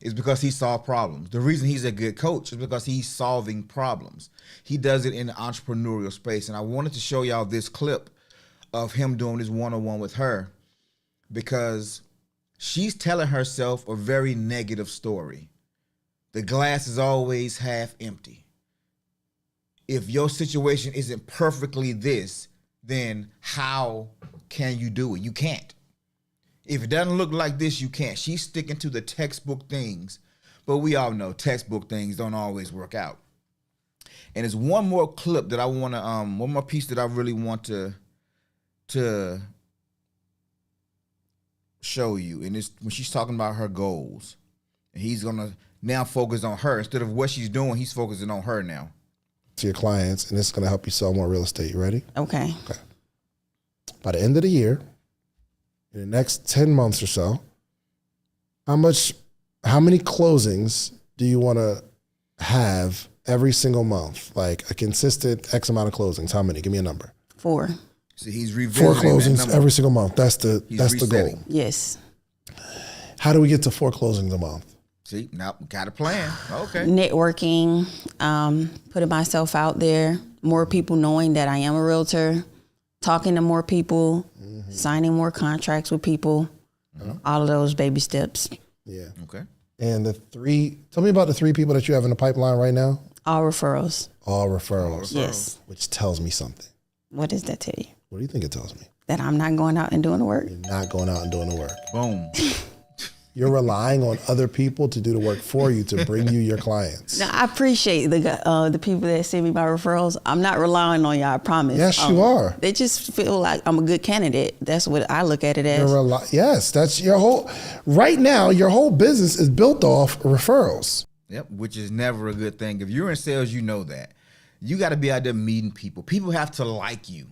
is because he solved problems. The reason he's a good coach is because he's solving problems. He does it in the entrepreneurial space. And I wanted to show y'all this clip of him doing this one-on-one with her because she's telling herself a very negative story. The glass is always half empty. If your situation isn't perfectly this, then how can you do it? You can't. If it doesn't look like this, you can't. She's sticking to the textbook things, but we all know textbook things don't always work out. And there's one more clip that I want to, one more piece that I really want to show you. And it's when she's talking about her goals. And he's gonna now focus on her. Instead of what she's doing, he's focusing on her now. To your clients, and it's going to help you sell more real estate. You ready? Okay. By the end of the year, in the next 10 months or so, how many closings do you want to have every single month? Like a consistent X amount of closings. How many? Give me a number. 4. See, he's revisiting 4 closings every single month. That's the goal. Yes. How do we get to 4 closings a month? See, now got a plan. Okay. Networking, putting myself out there, more people knowing that I am a realtor, talking to more people, signing more contracts with people, all of those baby steps. Yeah. Okay. And tell me about the 3 people that you have in the pipeline right now. All referrals. All referrals. Yes. Which tells me something. What does that tell you? What do you think it tells me? That I'm not going out and doing the work. You're not going out and doing the work. Boom. You're relying on other people to do the work for you to bring you your clients. Now, I appreciate the people that send me my referrals. I'm not relying on y'all, I promise. Yes, you are. They just feel like I'm a good candidate. That's what I look at it as. Yes, that's your whole, right now, your whole business is built off referrals. Yep, which is never a good thing. If you're in sales, you know that. You got to be out there meeting people. People have to like you.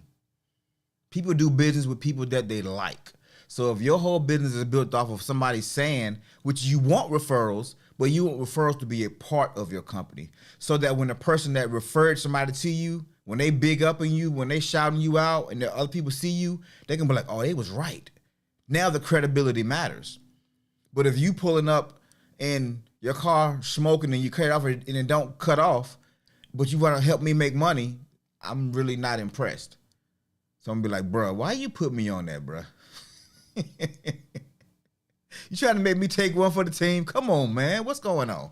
People do business with people that they like. So if your whole business is built off of somebody saying, which you want referrals, but you want referrals to be a part of your company. So that when the person that referred somebody to you, when they big up on you, when they shouting you out and the other people see you, they can be like, oh, they was right. Now the credibility matters. But if you pulling up in your car smoking and you cut it off and it don't cut off, but you want to help me make money, I'm really not impressed. So I'm gonna be like, bruh, why you put me on that, bruh? You trying to make me take one for the team? Come on, man. What's going on?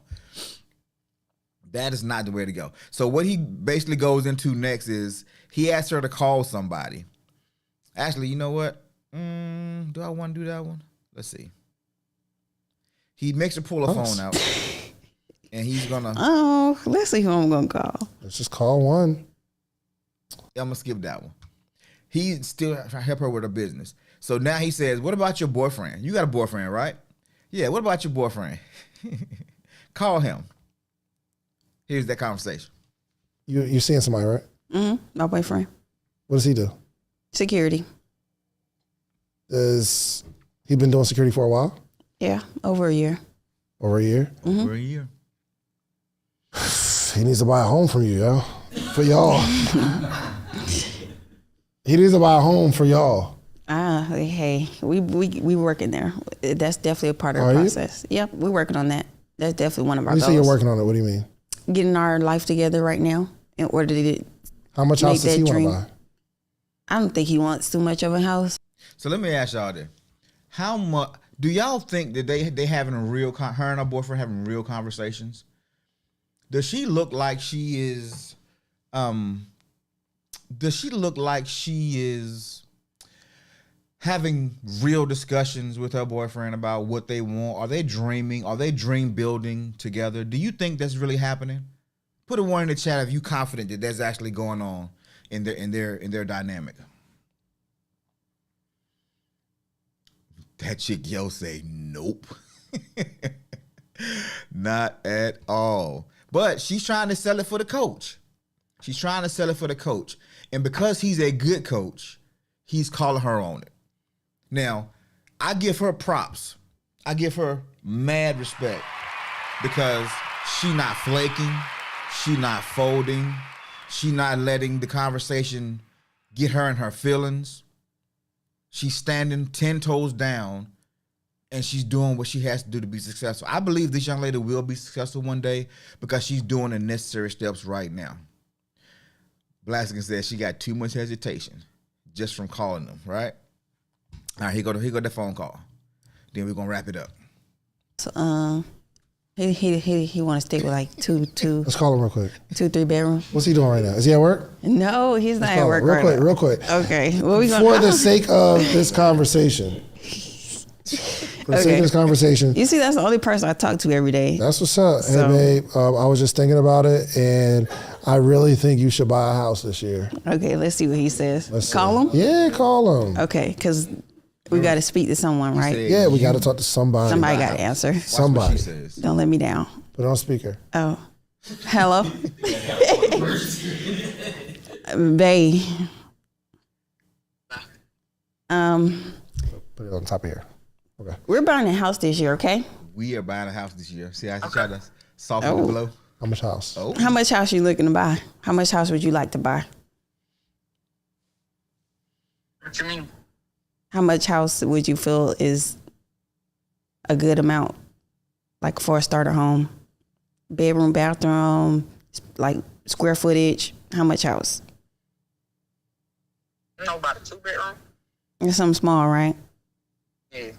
That is not the way to go. So what he basically goes into next is he asks her to call somebody. Actually, you know what? Do I want to do that one? Let's see. He makes her pull a phone out. And he's gonna... Oh, let's see who I'm gonna call. Let's just call one. I'm gonna skip that one. He still trying to help her with her business. So now he says, what about your boyfriend? You got a boyfriend, right? Yeah, what about your boyfriend? Call him. Here's that conversation. You're seeing somebody, right? Mm-hmm. My boyfriend. What does he do? Security. Has he been doing security for a while? Yeah, over a year. Over a year? Mm-hmm. Over a year. He needs to buy a home from you, yo. For y'all. He needs to buy a home for y'all. Hey, we working there. That's definitely a part of the process. Yep, we're working on that. That's definitely one of our goals. You say you're working on it, what do you mean? Getting our life together right now in order to How much house does he want to buy? I don't think he wants too much of a house. So let me ask y'all this. How much do y'all think that they having a real her and her boyfriend having real conversations? Does she look like she is having real discussions with her boyfriend about what they want? Are they dreaming? Are they dream building together? Do you think that's really happening? Put a one in the chat if you confident that that's actually going on in their dynamic. That chick yo say nope. Not at all. But she's trying to sell it for the coach. She's trying to sell it for the coach. And because he's a good coach, he's calling her on it. Now, I give her props. I give her mad respect because she not flaking. She not folding. She not letting the conversation get her in her feelings. She's standing 10 toes down and she's doing what she has to do to be successful. I believe this young lady will be successful one day because she's doing the necessary steps right now. Blaskin says she got too much hesitation just from calling them, right? All right, here go that phone call. Then we're gonna wrap it up. So, he want to stick with like two. Let's call him real quick. 2-3 bedroom. What's he doing right now? Is he at work? No, he's not at work real right quick, now. Real quick. Okay. What we For the sake of this conversation. For the sake of this conversation. You see, that's the only person I talk to every day. That's what's up. So, hey, babe, I was just thinking about it, and I really think you should buy a house this year. Okay, let's see what he says. Let's call him? Yeah, call him. Okay, because we got to speak to someone, right? Yeah, we got to talk to somebody. Somebody got to answer. Somebody. Don't let me down. Put it on speaker. Oh. Hello? Bae. Put it on top of here. Okay. We're buying a house this year, okay? We are buying a house this year. See how she tried to soften the blow? How much house? Oh. How much house you looking to buy? How much house would you like to buy? What you mean? How much house would you feel is a good amount, like for a starter home? Bedroom, bathroom, like square footage. How much house? No, about a 2-bedroom. It's something small, right? Yeah.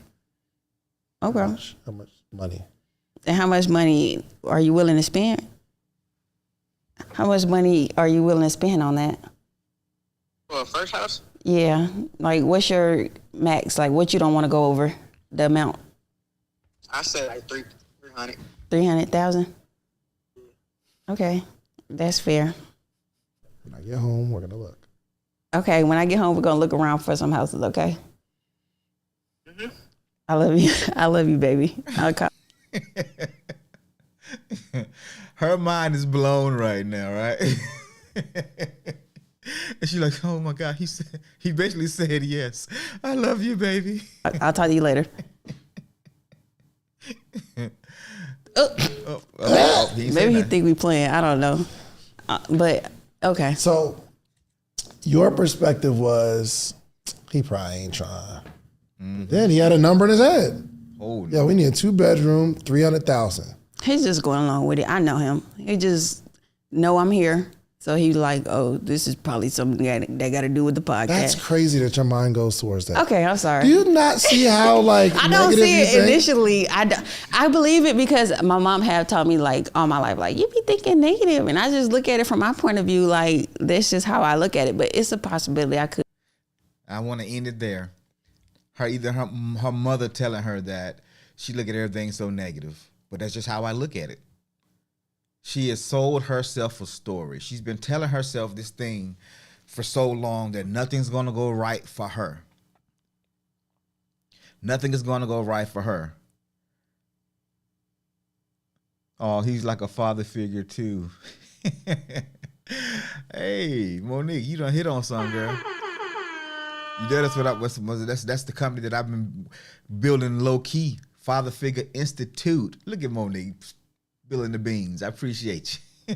Okay. How much money? And how much money are you willing to spend? How much money are you willing to spend on that? For a first house? Yeah. Like, what's your max? Like, what you don't want to go over the amount? I said like 300. 300,000. Okay, that's fair. When I get home, we're gonna look. Okay, when I get home, we're gonna look around for some houses. Okay. Mm-hmm. I love you. I love you, baby. I'll call. Her mind is blown right now, right? And she's like, oh my God, he basically said yes. I love you, baby. I'll talk to you later. Maybe he think we playing. I don't know. But okay. So your perspective was he probably ain't trying. Mm-hmm. Then he had a number in his head. Oh, yeah, we need a 2-bedroom, 300,000. He's just going along with it. I know him. He just know I'm here. So he like, oh, this is probably something that got to do with the podcast. That's crazy that your mind goes towards that. Okay, I'm sorry. Do you not see how like I don't negative see you it think? initially. I believe it because my mom have taught me like all my life, like you be thinking negative, and I just look at it from my point of view, like that's just how I look at it. But it's a possibility I could. I want to end it there. Her mother telling her that she look at everything so negative, but that's just how I look at it. She has sold herself a story. She's been telling herself this thing for so long that nothing's going to go right for her. Nothing is going to go right for her. Oh, he's like a father figure too. Hey, Monique, you done hit on something, girl. You know that's the company that I've been building low key. Father Figure Institute. Look at Monique spilling the beans. I appreciate you.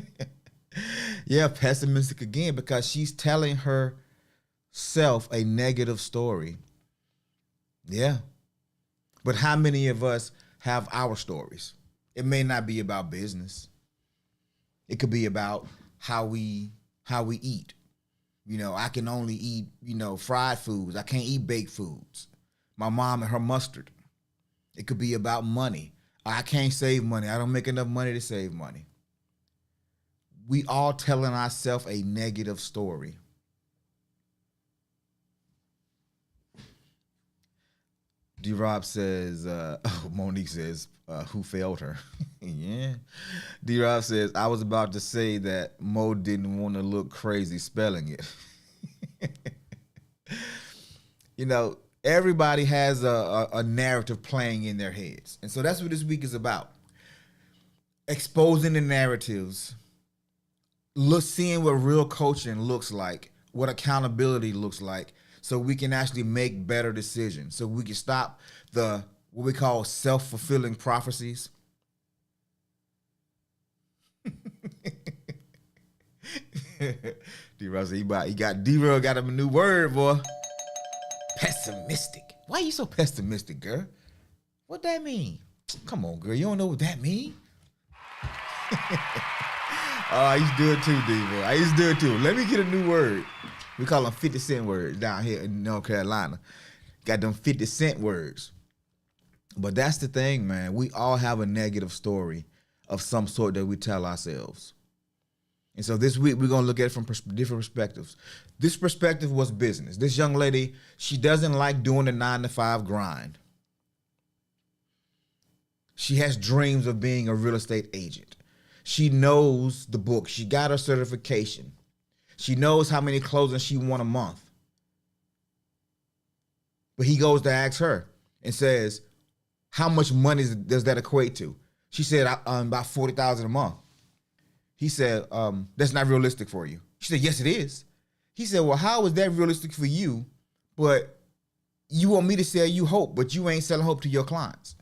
Yeah, pessimistic again because she's telling herself a negative story. Yeah. But how many of us have our stories? It may not be about business. It could be about how we eat. You know, I can only eat, fried foods. I can't eat baked foods. My mom and her mustard. It could be about money. I can't save money. I don't make enough money to save money. We all telling ourselves a negative story. D-Rob says, Monique says, who failed her? Yeah. D-Rob says, I was about to say that Mo didn't want to look crazy spelling it. Everybody has a narrative playing in their heads. And so that's what this week is about. Exposing the narratives, seeing what real coaching looks like, what accountability looks like, so we can actually make better decisions. So we can stop what we call self-fulfilling prophecies. D-Rob got him a new word, boy. Pessimistic. Why are you so pessimistic, girl? What that mean? Come on, girl. You don't know what that mean? I used to do it too, D-Boy. I used to do it too. Let me get a new word. We call them 50 cent words down here in North Carolina. Got them 50 cent words. But that's the thing, man. We all have a negative story of some sort that we tell ourselves. And so this week, we're going to look at it from different perspectives. This perspective was business. This young lady, she doesn't like doing the 9-to-5 grind. She has dreams of being a real estate agent. She knows the book. She got her certification. She knows how many closings she won a month. But he goes to ask her and says, how much money does that equate to? She said, about $40,000 a month. He said, that's not realistic for you. She said, yes, it is. He said, well, how is that realistic for you? But you want me to sell you hope, but you ain't selling hope to your clients.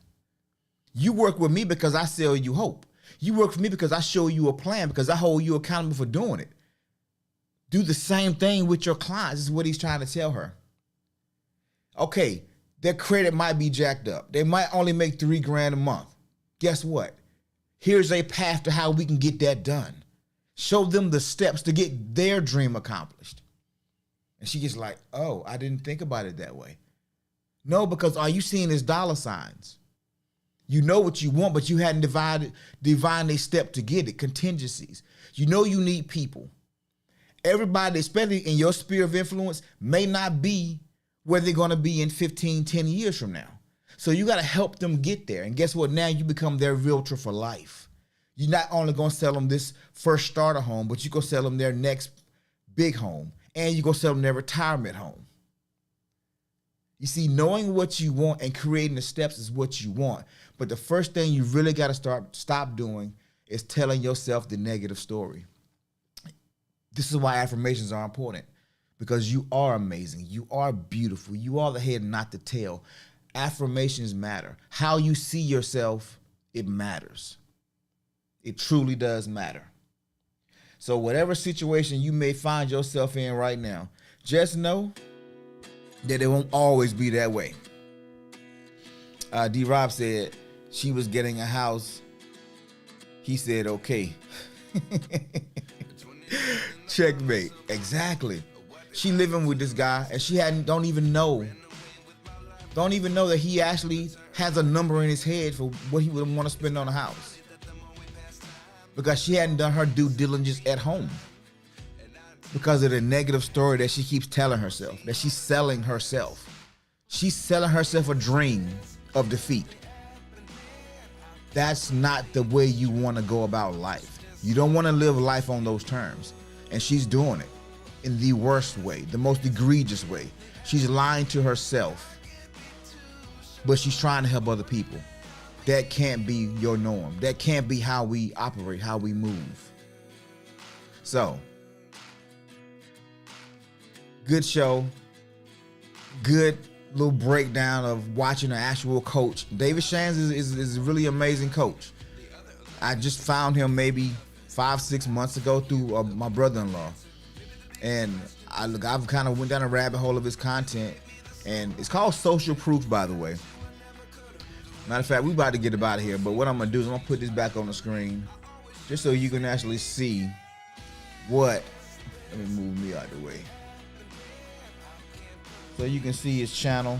You work with me because I sell you hope. You work for me because I show you a plan, because I hold you accountable for doing it. Do the same thing with your clients is what he's trying to tell her. Okay, their credit might be jacked up. They might only make $3,000 a month. Guess what? Here's a path to how we can get that done. Show them the steps to get their dream accomplished. And she gets like, oh, I didn't think about it that way. No, because all you seeing is dollar signs. You know what you want, but you hadn't divined a step to get it, contingencies. You know you need people. Everybody, especially in your sphere of influence, may not be where they're going to be in 15, 10 years from now. So you got to help them get there. And guess what? Now you become their realtor for life. You're not only going to sell them this first starter home, but you're going to sell them their next big home. And you're going to sell them their retirement home. You see, knowing what you want and creating the steps is what you want. But the first thing you really got to stop doing is telling yourself the negative story. This is why affirmations are important. Because you are amazing. You are beautiful. You are the head, not the tail. Affirmations matter. How you see yourself, it matters. It truly does matter. So whatever situation you may find yourself in right now, just know that it won't always be that way. D-Rob said she was getting a house. He said, okay. Checkmate. Exactly. She living with this guy and she don't even know that he actually has a number in his head for what he would want to spend on a house. Because she hadn't done her due diligence at home. Because of the negative story that she keeps telling herself, that she's selling herself. She's selling herself a dream of defeat. That's not the way you want to go about life. You don't want to live life on those terms. And she's doing it in the worst way, the most egregious way. She's lying to herself, but she's trying to help other people. That can't be your norm. That can't be how we operate, how we move. So, good show. Good little breakdown of watching an actual coach. David Shands is a really amazing coach. I just found him maybe 5-6 months ago through my brother-in-law. And I've kind of went down a rabbit hole of his content. And it's called Social Proof, by the way. Matter of fact, we about to get about it here, but what I'm gonna do is I'm gonna put this back on the screen just so you can actually see what. Let me move me out of the way. So you can see his channel.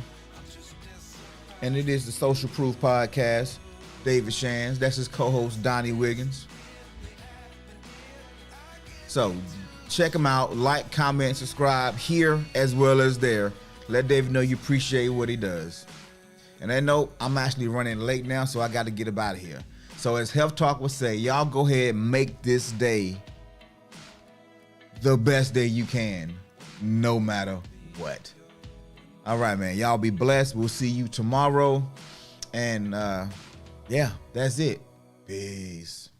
And it is the Social Proof Podcast. David Shands. That's his co-host, Donnie Wiggins. So check him out. Like, comment, subscribe here as well as there. Let David know you appreciate what he does. And that note, I'm actually running late now, so I got to get up out of here. So as Health Talk would say, y'all go ahead and make this day the best day you can, no matter what. All right, man. Y'all be blessed. We'll see you tomorrow. And yeah, that's it. Peace.